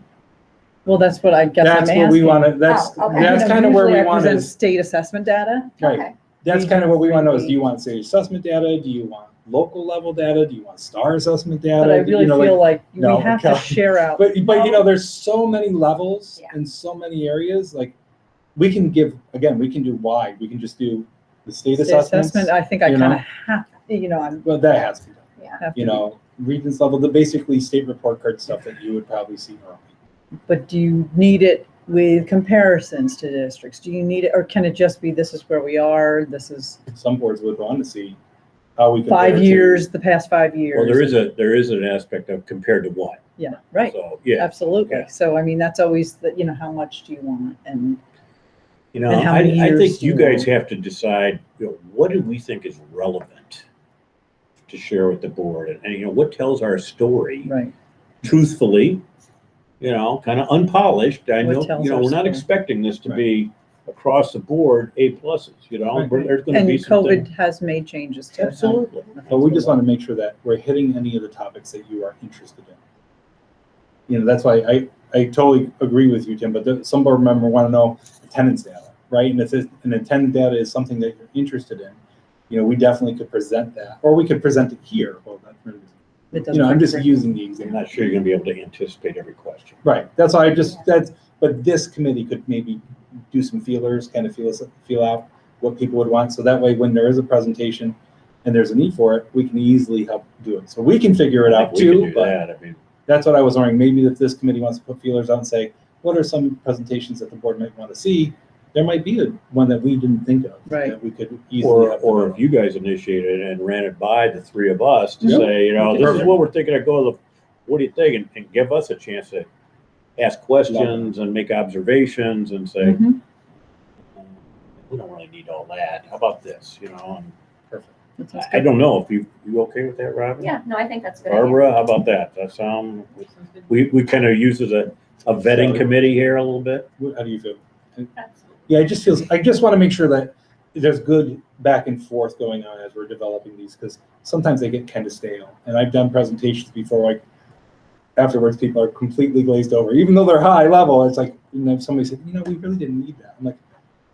S3: Well, that's what I guess
S2: That's
S3: I'm
S2: what we
S3: asking.
S2: want to, that's
S5: Oh, okay.
S2: kind of where
S3: Usually
S2: we
S3: I
S2: want
S3: present
S2: to,
S3: state assessment data.
S2: right.
S5: Okay.
S2: That's kind of what we want to know is, do you want state assessment data? Do you want local level data? Do you want star assessment data?
S3: But I really feel like
S2: no,
S3: we have to
S2: Kelly.
S3: share out.
S2: But there's so many levels
S5: Yeah.
S2: and so many areas, like we can do wide, we can just do the state
S3: State
S2: assessments.
S3: assessment, I think I
S2: you
S3: kind
S2: know?
S3: of have, I'm.
S2: Well, that has to be done.
S5: Yeah.
S3: have to be.
S2: Regions level, the basically state report card stuff that you would probably see early.
S3: But do you need it with comparisons to districts? Do you need it, or can it just be, this is where we are, this is
S2: Some boards would want to see how we compare
S3: 5
S2: to-
S3: years, the past 5 years?
S1: Well, there is an aspect of compared to what.
S3: Yeah, right,
S1: So, yeah.
S3: absolutely.
S1: Yeah.
S3: So, I mean, that's always the, how much do you want? And
S1: You know,
S3: And how many
S1: I
S3: years
S1: think
S3: do
S1: you
S3: you
S1: guys
S3: want?
S1: have to decide, what do we think is relevant to share with the board? And what tells our story
S3: right,
S1: truthfully, kind of unpolished. I
S3: What
S1: know,
S3: tells our
S1: we're not
S3: story.
S1: expecting this to
S2: Right.
S1: be across the board A pluses,
S2: Right.
S1: There's going to
S3: and
S1: be some
S3: COVID
S1: things.
S3: has made changes to
S1: Absolutely.
S2: But we just want to make sure that we're hitting any of the topics that you are interested in. That's why I totally agree with you, Tim, but some board member want to know attendance data, right? And if an attendance data is something that you're interested in, we definitely could present that, or we could present it here. Well,
S3: It doesn't
S2: I'm just
S3: factor in.
S2: using the
S1: I'm
S2: example.
S1: not sure you're going to be able to anticipate every question.
S2: Right, but this committee could maybe do some feelers, kind of feel out what people would want. So that way, when there is a presentation and there's a need for it, we can easily help do it. So we can figure it
S1: I
S2: out
S1: think we can
S2: too,
S1: do
S2: but
S1: that.
S2: that's what I was wondering. Maybe if this committee wants to put feelers out and say, what are some presentations that the board might want to see? There might be one that we didn't think of.
S3: Right.
S2: That we could easily have
S1: Or
S2: developed.
S1: if you guys initiated it and ran it by the three of us to
S2: Yep.
S1: say, this is
S2: Perfect.
S1: what we're thinking of going, what do you think? And give us a chance to ask questions and make observations and say,
S3: Mhm.
S1: we don't really need all that. How about this? And
S2: Perfect.
S3: That sounds
S1: I
S3: good.
S1: don't know if you okay with that, Robin?
S5: Yeah, no, I think that's a good. idea.
S1: Barbara, how about that? That sound, we kind of use as a vetting committee here a little bit.
S2: How do you feel?
S5: Absolutely.
S2: Yeah, I just want to make sure that there's good back and forth going on as we're developing these, because sometimes they get kind of stale. And I've done presentations before, like afterwards, people are completely glazed over, even though they're high level. It's like, somebody said, we really didn't need that. I'm like,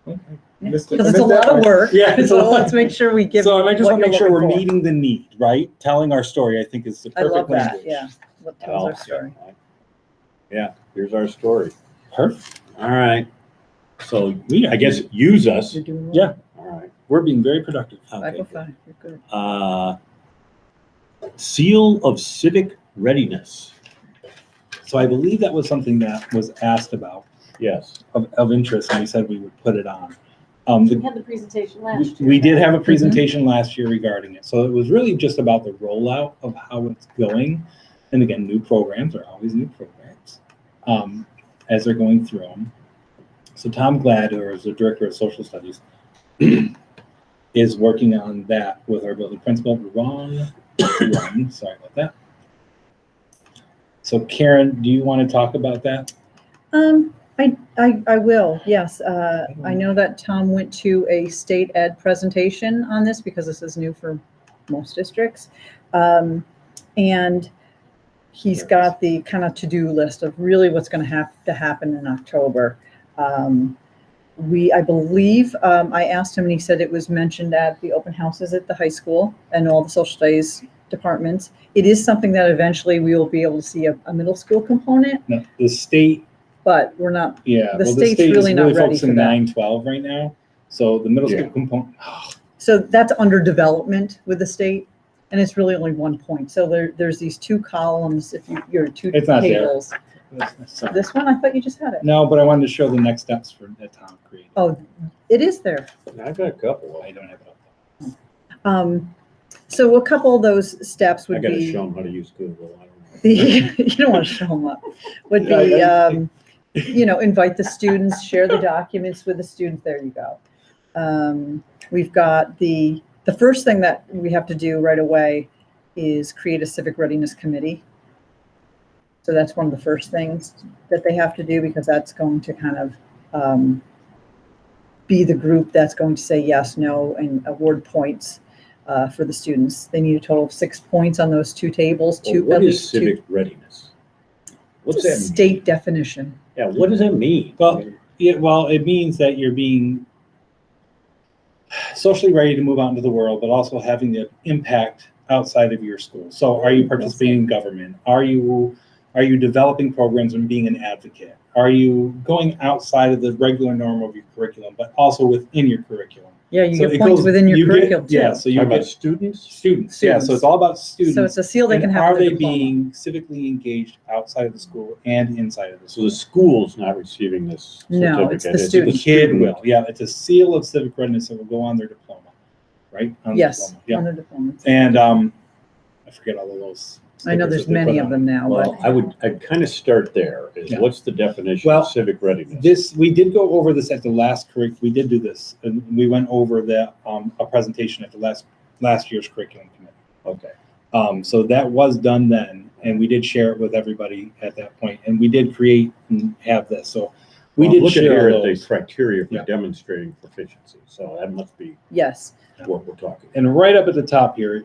S2: okay. I missed it.
S3: Because
S2: I
S3: it's a
S2: missed that
S3: lot of
S2: part.
S3: work.
S2: Yeah, it's a
S3: So
S2: lot.
S3: let's make sure we give.
S2: So I just
S3: what
S2: want to
S3: you're
S2: make sure we're
S3: looking for.
S2: meeting the need, right? Telling our story, I think, is the
S3: I
S2: perfect
S3: love that,
S2: language.
S3: yeah. What tells our story.
S1: Yeah, here's our story.
S2: Perfect.
S1: All right. So I guess use us.
S3: You're doing well.
S2: Yeah.
S1: All right.
S2: We're being very productive.
S1: Okay,
S3: 505, you're good.
S1: Seal of civic readiness.
S2: So I believe that was something that was asked about
S1: Yes.
S2: of interest, and we said we would put it on.
S4: We had the presentation last year.
S2: We did have a
S3: Mm-hmm.
S2: presentation last year regarding it. So it was really just about the rollout of how it's going. And again, new programs are always new programs as they're going through them. So Tom Glad, who is the director of social studies, is working on that with our building principal, Ron run. Sorry about that. So Karen, do you want to talk about that?
S3: I will, yes. I know that Tom went to a state ed presentation on this because this is new for most districts. And he's got the kind of to-do list of really what's going to have to happen in October. I believe, I asked him and he said it was mentioned at the open houses at the high school and all the social studies departments. It is something that eventually we will be able to see a middle school component,
S2: No, the state,
S3: but we're not,
S2: yeah.
S3: The
S2: well,
S3: state's
S2: state
S3: really
S2: is
S3: not ready
S2: focusing
S3: for that.
S2: 9-12 right now. So the middle
S1: Yeah.
S2: school component,
S3: so that's under development with the state. And it's really only 1 point. So there's these 2 columns, if your 2
S2: It's not there.
S3: tables.
S2: sorry.
S3: This one, I thought you just had it.
S2: No, but I wanted to show the next steps for that Tom created.
S3: Oh, it is there.
S1: I've got a couple.
S2: I don't have it up.
S3: So a couple of those steps
S1: I
S3: would
S1: gotta
S3: be,
S1: show them how to use Google. I don't know.
S3: you don't want to show them up, would be, invite the students, share the documents with the students. There you go. We've got the first thing that we have to do right away is create a civic readiness committee. So that's one of the first things that they have to do because that's going to kind of be the group that's going to say yes, no, and award points for the students. They need a total of 6 points on those 2 tables.
S1: Well, what is civic readiness? What's that mean?
S3: State definition.
S1: Yeah, what does that mean?
S2: Well, it means that you're being socially ready to move out into the world, but also having the impact outside of your school. So are you participating in government? Are you developing programs and being an advocate? Are you going outside of the regular norm of your curriculum, but also within your curriculum?
S3: Yeah, you
S2: So
S3: get
S2: it
S3: points
S2: goes-
S3: within your
S2: you get-
S3: curriculum too.
S2: Yeah, so you
S1: Talking
S2: get
S1: about students?
S2: students. Yeah, so it's all about students.
S3: So it's a seal they
S2: And
S3: can have.
S2: are
S3: for their
S2: they
S3: diploma.
S2: being civically engaged outside of the school and inside of the
S1: So
S2: school?
S1: the school's not receiving this
S3: No, it's the
S1: certificate,
S3: student.
S2: The kid will. Yeah, it's a seal of civic readiness that will go on their diploma, right? On the
S3: Yes,
S2: diploma. Yeah.
S3: on their diplomas.
S2: And I forget all of those.
S3: I know
S2: stickers
S3: there's
S2: that they
S3: many
S2: put
S3: of
S2: on.
S3: them now, but
S1: Well, I'd kind of start there.
S2: Yeah.
S1: What's the definition
S2: Well,
S1: of civic readiness?
S2: We did go over this at the last we did do this, and we went over a presentation at the last year's curriculum committee.
S1: Okay.
S2: So that was done then, and we did share it with everybody at that point, and we did create and have this. So we
S1: Well,
S2: did
S1: look at
S2: share
S1: here at the
S2: those.
S1: criteria for
S2: Yeah.
S1: demonstrating proficiency. So that must be
S3: yes.
S1: what we're talking.
S2: And right up at the top here,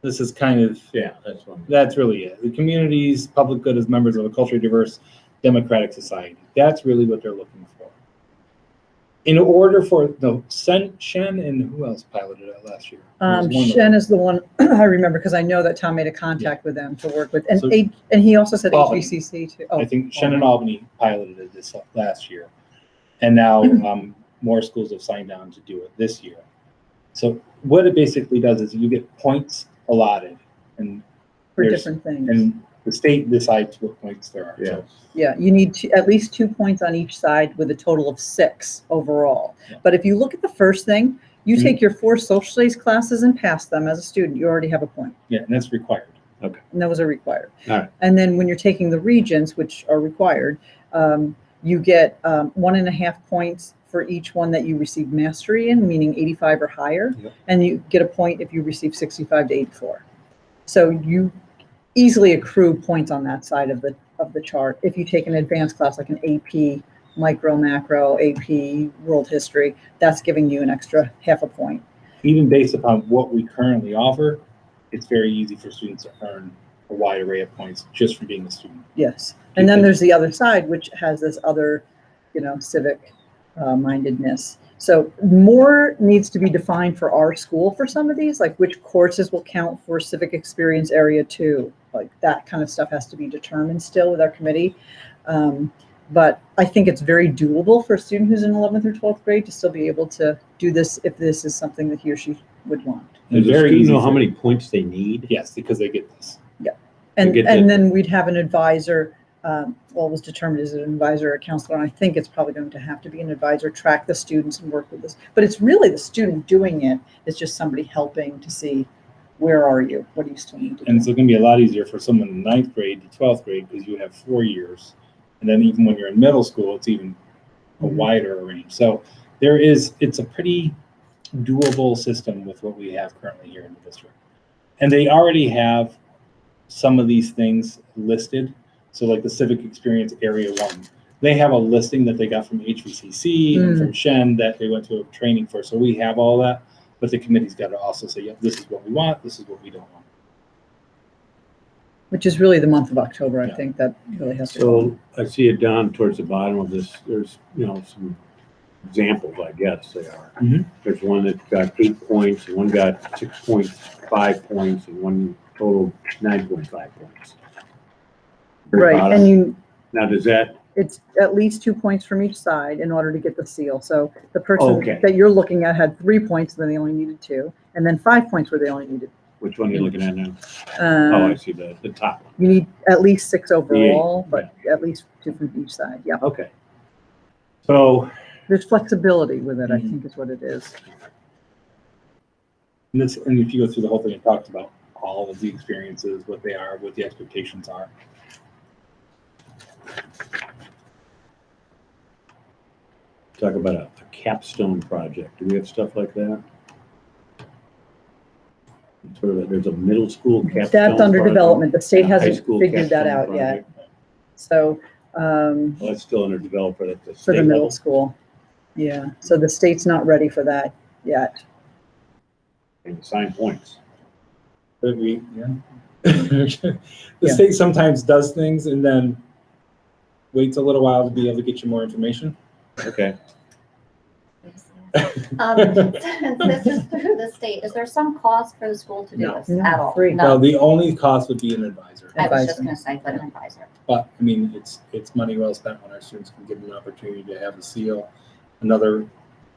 S2: this is kind of
S1: Yeah, that's what.
S2: that's really it. The community's public good as members of a culturally diverse democratic society. That's really what they're looking for. In order for Shen and who else piloted it last year? There was one
S3: Shen is the one I remember because I know that Tom made a contact with them to work with, and
S2: So-
S3: and he also said
S2: Albany.
S3: HBCC too. Oh,
S2: I think Shen and Albany piloted it this last year, and now more schools have signed on to do it this year. So what it basically does is you get points allotted, and
S3: for
S2: there's-
S3: different things.
S2: and the state decides what points there are.
S1: Yeah.
S2: So
S3: Yeah, you need at least 2 points on each side with a total of 6 overall.
S2: Yeah.
S3: But if you look at the first thing, you
S2: Mhm.
S3: take your 4 social studies classes and pass them as a student, you already have a point.
S2: yeah, and that's required.
S3: And those are required.
S1: All right.
S3: And then when you're taking the regions, which are required, you get 1.5 points for each one that you receive mastery in, meaning 85 or higher.
S1: Yep.
S3: And you get a point if you receive 65 to 84. So you easily accrue points on that side of the chart. If you take an advanced class like an AP, micro, macro, AP, world history, that's giving you an extra 0.5 point.
S2: Even based upon what we currently offer, it's very easy for students to earn a wide array of points just from being a student.
S3: Yes. And then there's the other side, which has this other, civic mindedness. So more needs to be defined for our school for some of these, like which courses will count for civic experience area 2. Like that kind of stuff has to be determined still with our committee. But I think it's very doable for a student who's in 11th or 12th grade to still be able to do this if this is something that he or she would want.
S1: Does the
S2: very
S1: student
S2: easy
S1: know how
S2: for-
S1: many points they need?
S2: Yes, because they get this.
S3: And
S1: get that.
S3: and then we'd have an advisor, it was determined as an advisor or a counselor, and I think it's probably going to have to be an advisor, track the students and work with this. But it's really the student doing it. It's just somebody helping to see, where are you? What do you still need to
S2: And
S3: do?
S2: it's going to be a lot easier for someone in 9th grade to 12th grade because you have 4 years. And then even when you're in middle school, it's even a
S3: Mhm.
S2: wider range. So it's a pretty doable system with what we have currently here in the district. And they already have some of these things listed. So like the Civic Experience Area 1, they have a listing that they got from HVCC and from Shen that they went to a training for. So we have all that, but the committee's got to also say, yeah, this is what we want, this is what we don't want.
S3: Which is really the month of October, I
S2: Yeah.
S3: think that really has to.
S1: So I see it down towards the bottom of this. There's, some examples, I guess they are.
S2: Mhm.
S1: There's one that got 8 points, and one got 6.5 points, and one total 9.5 points. Very
S3: Right,
S1: bottom.
S3: and
S1: Now, does that,
S3: it's at least 2 points from each side in order to get the seal. So the person
S1: Okay.
S3: that you're looking at had 3 points, then they only needed 2, and then 5 points where they only needed.
S1: which one are you looking at now? Oh, I
S3: Uh,
S1: see the top one.
S3: you need at least 6 overall,
S1: Yeah.
S3: but at least 2 from each side. Yeah,
S1: Okay. So,
S3: there's flexibility with it, I
S2: Mhm.
S3: think is what it is.
S2: And if you go through the whole thing, it talks about all of the experiences, what they are, what the expectations are.
S1: talk about a capstone project. Do we have stuff like that? Sort of, there's a middle school capstone.
S3: That's under
S1: project,
S3: development. The state
S1: and a high
S3: hasn't
S1: school
S3: figured that
S1: capstone
S3: out yet.
S1: project.
S3: So,
S1: Well, that's still under development at the
S3: for
S1: state
S3: the middle
S1: level.
S3: school. Yeah, so the state's not ready for that yet.
S1: And assign points.
S2: But the
S3: Yeah.
S2: state sometimes does things and then waits a little while to be able to get you more information.
S1: Okay.
S5: Since this is through the state, is there some cost for the school to do
S2: No.
S5: this
S3: No,
S5: at all?
S3: free.
S2: Well,
S5: No,
S2: the only cost would be an advisor.
S5: I was just
S3: Advisor.
S5: gonna say, but an advisor.
S2: But I mean, it's money well spent when our students can get an opportunity to have a seal, another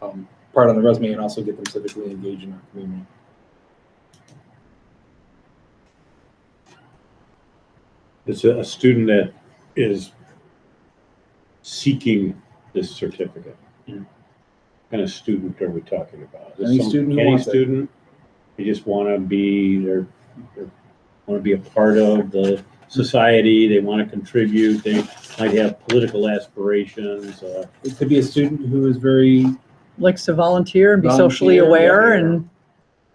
S2: part on the resume, and also get them civically engaged in our community.
S1: It's a student that is seeking this certificate.
S2: Yeah.
S1: What kind of student are we talking about? Is this
S2: Any
S1: some-
S2: student who
S1: any
S2: wants it.
S1: student? They just want to be there, want to be a part of the society. They want to contribute. They might have political aspirations.
S2: It could be a student who is very,
S3: Likes to volunteer and be socially
S2: Volunteer,
S3: aware
S1: yeah.
S3: and,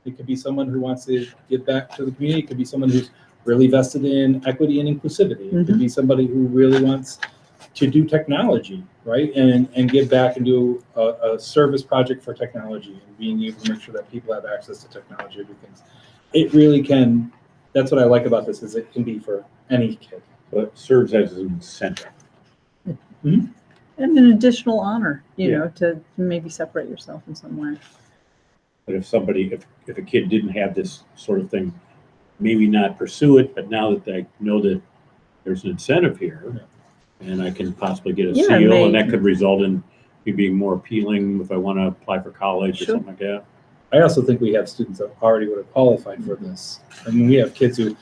S2: it could be someone who wants to give back to the community. It could be someone who's really vested in equity and inclusivity. It could be somebody who really wants to do technology, right? And give back and do a service project for technology and being able to make sure that people have access to technology or do things. It really can, that's what I like about this, is it can be for any kid.
S1: But serves as an incentive.
S3: and an additional honor, you
S1: Yeah.
S3: know, to maybe separate yourself in some way.
S1: But if somebody, if a kid didn't have this sort of thing, maybe not pursue it, but now that they know that there's an incentive here, and I can possibly get a
S3: Yeah,
S1: seal, and
S3: maybe.
S1: that could result in me being more appealing if I want to apply for college or
S3: Sure.
S1: something like that.
S2: I also think we have students that already would have qualified for this. I mean, we have kids who,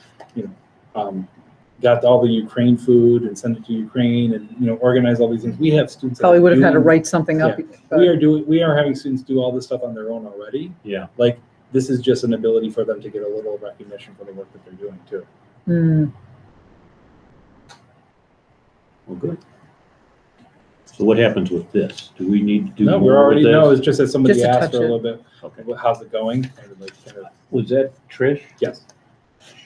S2: got all the Ukraine food and sent it to Ukraine and, organize all these things. We have students. that
S3: Probably
S2: are
S3: would have had to
S2: doing-
S3: write something up.
S2: We are having students do all this stuff on their own already.
S1: Yeah.
S2: Like, this is just an ability for them to get a little recognition for the work that they're doing too.
S3: Mm.
S1: Well, good. So what happens with this? Do we need to do
S2: No,
S1: more
S2: we're already,
S1: with
S2: no,
S1: this?
S2: it's just that somebody
S3: Just to
S2: asked
S3: touch
S2: for a
S3: it.
S2: little bit,
S1: Okay.
S2: how's it going?
S1: Was that Trish?
S2: Yes,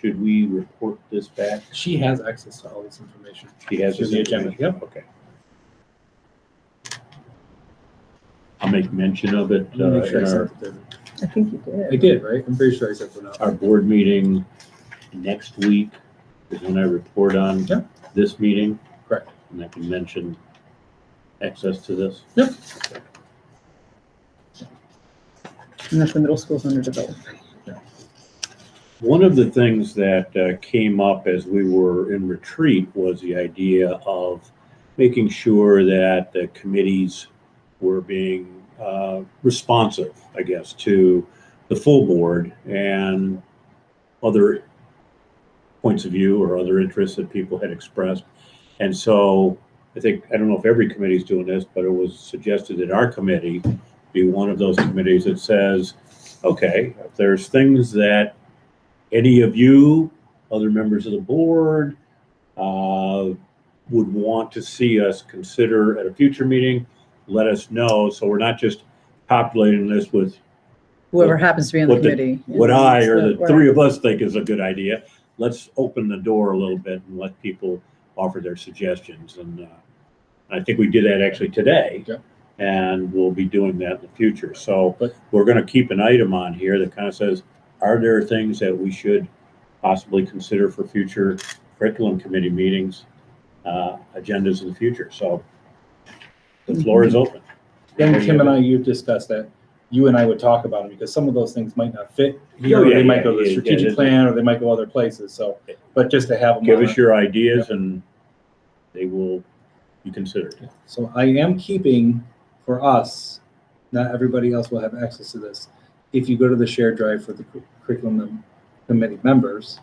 S1: Should we report this back?
S2: she has access to all this information.
S1: She has
S2: Through
S1: this
S2: the agenda,
S1: information? Okay. I'll make mention of it
S2: Let me make sure I
S1: in
S2: sent it to her.
S3: I think you
S2: I
S3: did.
S2: did, right? I'm pretty sure I sent it out.
S1: our board meeting next week is when I report on
S2: Yeah.
S1: this meeting.
S2: Correct.
S1: And I can mention access to this.
S2: Yep.
S3: And that's the middle school's under development.
S1: One of the things that came up as we were in retreat was the idea of making sure that the committees were being responsive, I guess, to the full board and other points of view or other interests that people had expressed. And so I don't know if every committee is doing this, but it was suggested that our committee be one of those committees that says, okay, if there's things that any of you, other members of the board, would want to see us consider at a future meeting, let us know. So we're not just populating this with
S3: whoever happens to be on the
S1: what the-
S3: committee.
S1: what I or the
S3: Whatever.
S1: three of us think is a good idea. Let's open the door a little bit and let people offer their suggestions. And I think we did that actually today.
S2: Yeah.
S1: And we'll be doing that in the future. So
S2: But-
S1: we're going to keep an item on here that kind of says, are there things that we should possibly consider for future curriculum committee meetings, agendas in the future? So the floor is open.
S2: Then Tim and I, you've discussed that. You and I would talk about them because some of those things might not fit here.
S1: Oh,
S2: Or
S1: yeah,
S2: they might
S1: yeah,
S2: go to the
S1: yeah,
S2: strategic
S1: yeah.
S2: plan, or they might go other places. So, but just to have them.
S1: Give
S2: on
S1: us your ideas and they will be considered.
S2: So I am keeping for us, not everybody else will have access to this. If you go to the shared drive for the curriculum committee members,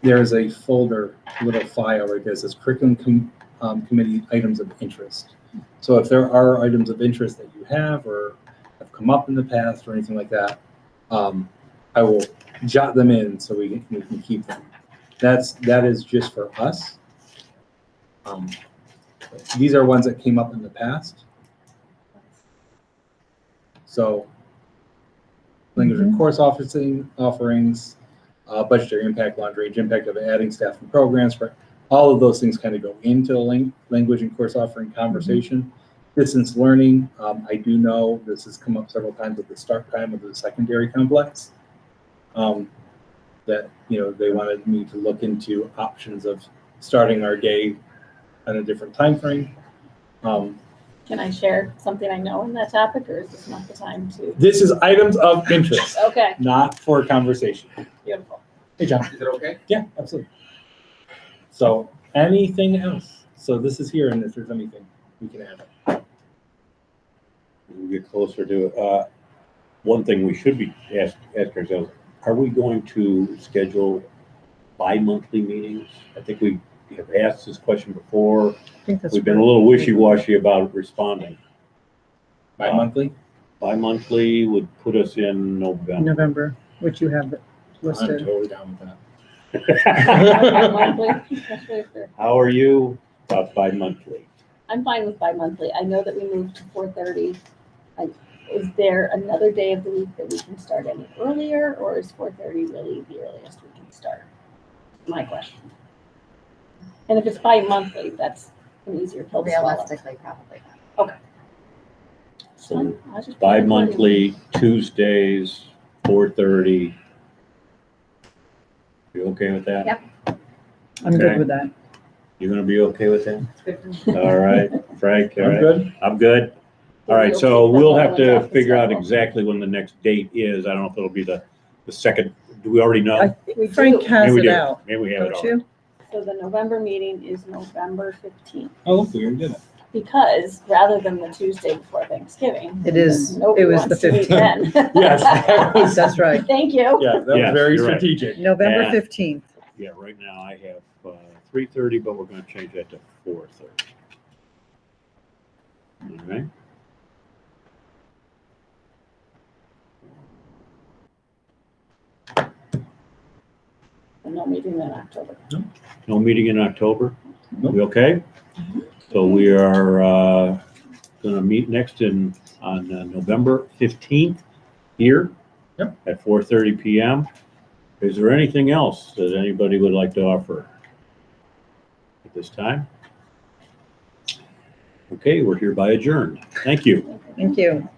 S2: there's a folder, little file right there that says curriculum committee items of interest. So if there are items of interest that you have or have come up in the past or anything like that, I will jot them in so we can keep them. That is just for us. These are ones that came up in the past. So language and course offerings, budgetary impact, long-range impact of adding staff and programs, for all of those things kind of go into the language and course offering conversation. Distance learning, I do know this has come up several times at the start time of the secondary complex. That, they wanted me to look into options of starting our day on a different time frame.
S4: Can I share something I know in that topic, or is this not the time to?
S2: This is items of interest,
S4: Okay,
S2: not for conversation.
S4: beautiful.
S2: Hey, John.
S6: Is it okay?
S2: Yeah, absolutely. So anything else? So this is here, and if there's anything, we can add.
S1: We'll get closer to it. One thing we should be asking ourselves, are we going to schedule bi-monthly meetings? I think we have asked this question before.
S3: I think that's
S1: We've been a little wishy-washy about responding.
S2: Bi-monthly?
S1: Bi-monthly would put us in November.
S3: November, which you have
S2: I'm
S3: listed.
S2: totally down with that.
S4: Monthly, especially if they're-
S1: How are you about bi-monthly?
S4: I'm fine with bi-monthly. I know that we moved to 4:30. Is there another day of the week that we can start any earlier, or is 4:30 really the earliest we can start? My question. And if it's bi-monthly, that's an easier pill to swallow.
S5: Realistically, probably not.
S1: So
S4: I'll just-
S1: bi-monthly, Tuesdays, 4:30. You okay with that?
S5: Yep.
S3: I'm
S1: Okay.
S3: good with that.
S1: You gonna be okay with that? All right, Frank, all
S2: I'm
S1: right?
S2: good.
S1: I'm good. All right,
S4: We'll
S1: so
S4: take the
S1: we'll
S4: other
S1: have
S4: ones
S1: to
S4: off the
S1: figure out
S4: schedule.
S1: exactly when the next date is. I don't know if it'll be the second, do we already
S3: I
S1: know?
S3: think
S4: We
S3: Frank
S4: do.
S3: has
S1: Maybe we
S3: it
S1: do.
S3: out,
S1: Maybe we have it
S3: don't
S1: all.
S3: you?
S4: So the November meeting is November 15th,
S2: Oh, look, we already did it.
S4: because rather than the Tuesday before Thanksgiving.
S3: It is,
S4: Nobody
S3: it was
S4: wants
S3: the
S4: to meet
S3: 15th.
S4: then.
S2: Yes.
S3: That's right.
S4: Thank you.
S2: Yeah, that was
S1: Yes,
S2: very
S1: you're right.
S2: strategic.
S3: November
S1: Yeah.
S3: 15th.
S1: Yeah, right now I have 3:30, but we're gonna change that to 4:30. All right.
S4: No meeting in October.
S1: No meeting in October?
S2: Nope.
S1: We okay? So we are gonna meet next on November 15th here.
S2: Yep.
S1: At 4:30 PM. Is there anything else that anybody would like to offer at this time? Okay, we're hereby adjourned. Thank you.
S3: Thank you.